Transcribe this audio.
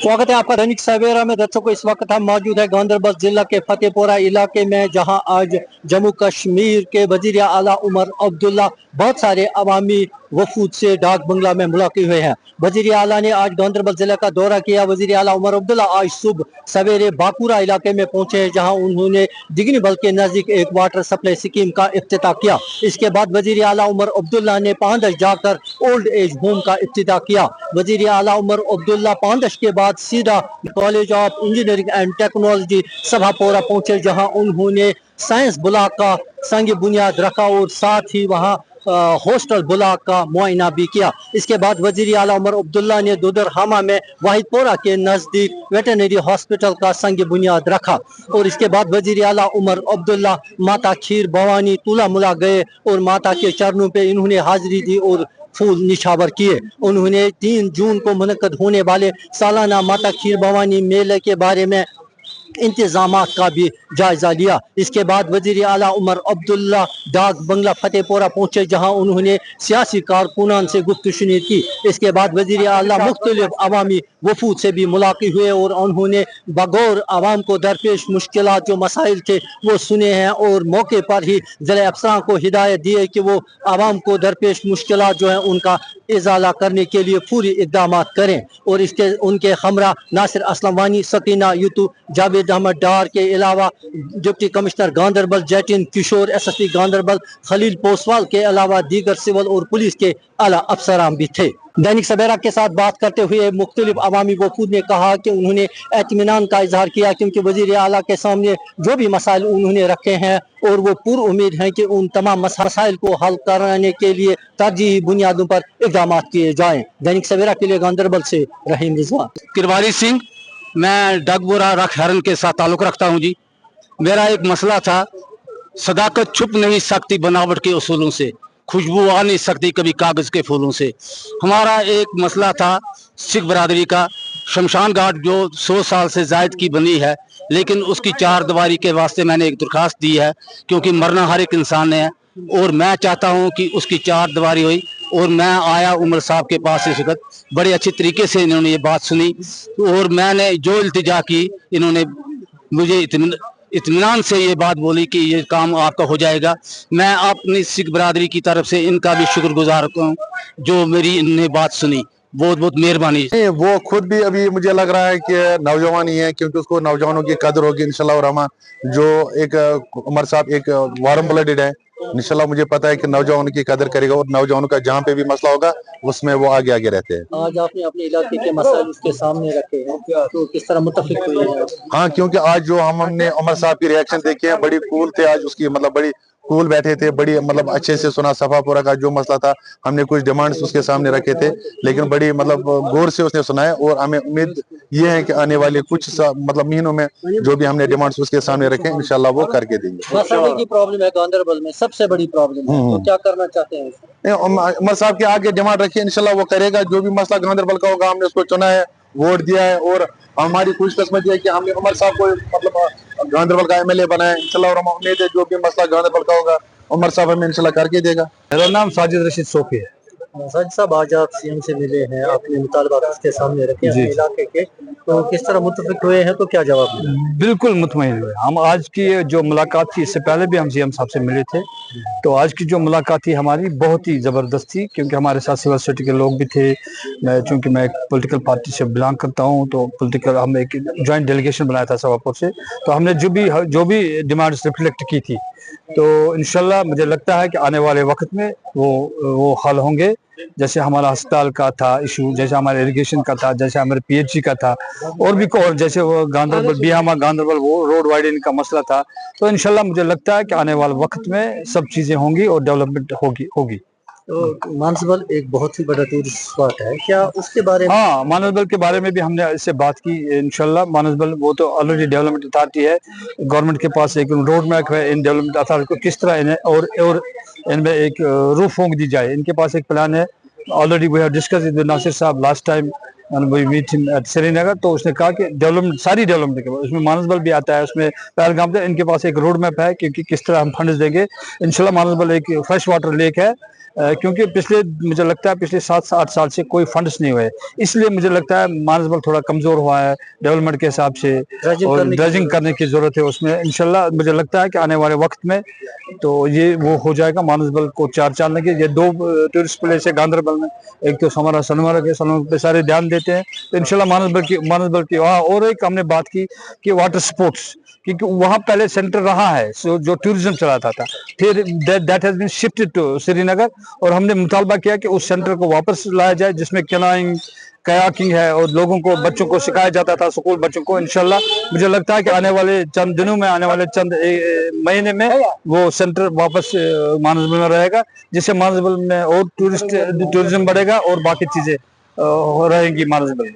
स्वागत है आपका दैनिक सवेरा में। दर्शकों, इस वक्त हम मौजूद है गांधरबल जिला के फतेहपुरा इलाके में, जहां आज जम्मू कश्मीर के वजीर आला उमर अब्दुल्ला बहुत सारे अवामी वफूद से डाक बंगला में मुलाकात हुए हैं। वजीर आला ने आज गांधरबल जिला का दौरा किया। वजीर आला उमर अब्दुल्ला आज सुबह सवेरे बाकुरा इलाके में पहुंचे, जहां उन्होंने दिगनी बल के नजदीक एक वाटर सप्लाई स्कीम का इफ्तिताह किया। इसके बाद वजीर आला उमर अब्दुल्ला ने पांदश जाकर ओल्ड एज होम का इफ्तिताह किया। वजीर आला उमर अब्दुल्ला पांदश के बाद सीधा college of engineering and technology Sabhapora पहुंचे, जहां उन्होंने साइंस ब्लॉक का संग बुनियाद रखा और साथ ही वहां हॉस्टल ब्लॉक का मुआयना भी किया। इसके बाद वजीर आला उमर अब्दुल्ला ने दुदरहामा में वाहिदपोरा के नजदीक वेटरनरी हॉस्पिटल का संग बुनियाद रखा और इसके बाद वजीर आला उमर अब्दुल्ला माता खीर भवानी तुला मुला गए और माता के चरणों पे इन्होंने हाजिरी दी और फूल निछावर किए। उन्होंने 3 जून को मुनक्कद होने वाले सालाना माता खीर भवानी मेले के बारे में इंतजामात का भी जायजा लिया। इसके बाद वजीर आला उमर अब्दुल्ला डाक बंगला फतेहपुरा पहुंचे, जहां उन्होंने सियासी कारकुनान से गुफ्तगू की। इसके बाद वजीर आला मुख्तलिफ अवामी वफूद से भी मुलाकात हुए और उन्होंने बगौर आवाम को दरपेश मुश्किलात जो मसाइल थे वो सुने हैं और मौके पर ही ज़िला अफसरान को हिदायत दी है कि वो आवाम को दरपेश मुश्किलात जो है उनका इजाला करने के लिए पूरी इकदाम करें। और इसके उनके हमरा नासिर असलम वानी, सकीना यूतू, जावेद अहमद डार के अलावा डिप्टी कमिश्नर गांधरबल जैटिन किशोर, SSP गांधरबल खलील पोसवाल के अलावा दीगर सिविल और पुलिस के आला अफसरान भी थे। दैनिक सवेरा के साथ बात करते हुए मुख्तलिफ अवामी वफूद ने कहा कि उन्होंने एतमीनान का इजहार किया, क्योंकि वजीर आला के सामने जो भी मसाइल उन्होंने रखे हैं और वो पूरी उम्मीद है कि उन तमाम मसाइल को हल कराने के लिए तरजीही बुनियादों पर इकदाम किए जाएं। दैनिक सवेरा के लिए गांधरबल से रहीम रिजवान। किरवारी सिंह, मैं डगबोरा रख हरन के साथ ताल्लुक रखता हूँ जी। मेरा एक मसला था, सदाकत छुप नहीं सकती बनावट के उसूलों से, खुशबू आ नहीं सकती कभी कागज के फूलों से। हमारा एक मसला था सिख बरादरी का, शमशान घाट जो 100 साल से जायद की बनी है, लेकिन उसकी 4 दीवारी के वास्ते मैंने एक दरखास्त दी है, क्योंकि मरना हर एक इंसान ने है और मैं चाहता हूँ कि उसकी 4 दीवारी हुई। और मैं आया उमर साहब के पास इस वक्त, बड़े अच्छे तरीके से इन्होंने ये बात सुनी और मैंने जो इल्तिजा की, इन्होंने मुझे इत्मीनान से ये बात बोली कि ये काम आपका हो जाएगा। मैं अपनी सिख बरादरी की तरफ से इनका भी शुक्रगुजार हूँ जो मेरी इन्होंने बात सुनी। बहुत बहुत मेहरबानी। वो खुद भी अभी मुझे लग रहा है कि नौजवान ही है, क्योंकि उसको नौजवानों की कदर होगी इंशाल्लाह रहमान। जो एक उमर साहब एक वार्म ब्लडेड है, इंशाल्लाह मुझे पता है कि नौजवानों की कदर करेगा और नौजवानों का जहाँ पे भी मसला होगा उसमें वो आगे आगे रहते हैं। आज आपने अपने इलाके के मसाइल उसके सामने रखे हैं, तो किस तरह मुत्तफिक हुए हैं? हाँ, क्योंकि आज जो हमने उमर साहब की रिएक्शन देखे हैं, बड़ी कूल थे आज, उसकी मतलब बड़ी कूल बैठे थे, बड़ी मतलब अच्छे से सुना। सफापुरा का जो मसला था, हमने कुछ डिमांड्स उसके सामने रखे थे, लेकिन बड़ी मतलब गौर से उसने सुना है और हमें उम्मीद ये है कि आने वाले कुछ मतलब महीनों में जो भी हमने डिमांड्स उसके सामने रखे इंशाल्लाह वो करके देंगे। मसले की प्रॉब्लम है गांधरबल में, सबसे बड़ी प्रॉब्लम है, तो क्या करना चाहते हैं? उमर साहब के आगे डिमांड रखी, इंशाल्लाह वो करेगा। जो भी मसला गांधरबल का होगा, हमने उसको चुना है, वोट दिया है और हमारी खुशकिस्मती है कि हमने उमर साहब को मतलब गांधरबल का MLA बनाया। इंशाल्लाह और हम उम्मीद है जो भी मसला गांधरबल का होगा उमर साहब हमें इंशाल्लाह करके देगा। मेरा नाम साजिद रशीद सोफी है। साजिद साहब, आज आप CM से मिले हैं, आपने मुतालबात उसके सामने रखे अपने इलाके के, तो किस तरह मुत्तफिक हुए हैं, तो क्या जवाब मिला? बिल्कुल मुतमईन हुए हम। आज की जो मुलाकात थी, इससे पहले भी हम CM साहब से मिले थे, तो आज की जो मुलाकात थी हमारी बहुत ही ज़बरदस्त थी, क्योंकि हमारे साथ सिविल सोसाइटी के लोग भी थे। चूँकि मैं एक पॉलिटिकल पार्टी से बिलोंग करता हूँ, तो पॉलिटिकल हम एक जॉइंट डेलीगेशन बनाया था सभापुर से, तो हमने जो भी डिमांड्स रिफ्लेक्ट की थी, तो इंशाल्लाह मुझे लगता है कि आने वाले वक्त में वो हल होंगे। जैसे हमारा अस्पताल का था इशू, जैसे हमारे इरिगेशन का था, जैसे हमारे PHC का था, और भी और जैसे वो गांधरबल बिहामा गांधरबल वो रोड वाइडनिंग का मसला था, तो इंशाल्लाह मुझे लगता है कि आने वाले वक्त में सब चीजें होंगी और डेवलपमेंट होगी। तो मानसबल एक बहुत ही बड़ा टूरिस्ट स्पॉट है, क्या उसके बारे में? हाँ, मानसबल के बारे में भी हमने इससे बात की। इंशाल्लाह मानसबल वो तो ऑलरेडी डेवलपमेंट अथॉरिटी है, गवर्नमेंट के पास एक रोड मैप है इन डेवलपमेंट अथॉरिटी को किस तरह इन्हें और इनमें एक रूफ होंग दी जाए। इनके पास एक प्लान है, already we have discuss with Nasir sahab last time we meet him at Srinagar, तो उसने कहा कि डेवलपमेंट सारी डेवलपमेंट के बाद उसमें मानसबल भी आता है, उसमें पहलगाम, इनके पास एक रोड मैप है कि किस तरह हम फंड्स देंगे। इंशाल्लाह मानसबल एक फ्रेश वाटर लेक है क्योंकि पिछले मुझे लगता है पिछले 7-8 साल से कोई फंड्स नहीं हुए, इसलिए मुझे लगता है मानसबल थोड़ा कमजोर हुआ है डेवलपमेंट के हिसाब से, और ड्रेजिंग करने की जरूरत है उसमें। इंशाल्लाह मुझे लगता है कि आने वाले वक्त में तो ये वो हो जाएगा, मानसबल को 4 चांद लगे। ये 2 टूरिस्ट प्लेस है गांधरबल में, एक तो हमारा सनमर्ग है, सनमर्ग पे सारे ध्यान देते हैं, तो इंशाल्लाह मानसबल की वहाँ। और एक हमने बात की कि वाटर स्पोर्ट्स, क्योंकि वहाँ पहले सेंटर रहा है जो टूरिज्म चलाता था, फिर that has been shifted to Srinagar, और हमने मुतालबा किया कि उस सेंटर को वापस लाया जाए, जिसमें कैनाइंग कयाकिंग है और लोगों को बच्चों को सिखाया जाता था, स्कूल बच्चों को। इंशाल्लाह मुझे लगता है कि आने वाले चंद दिनों में, आने वाले चंद महीने में वो सेंटर वापस मानसबल में रहेगा, जिससे मानसबल में और टूरिज्म बढ़ेगा और बाकी चीजें रहेंगी मानसबल में।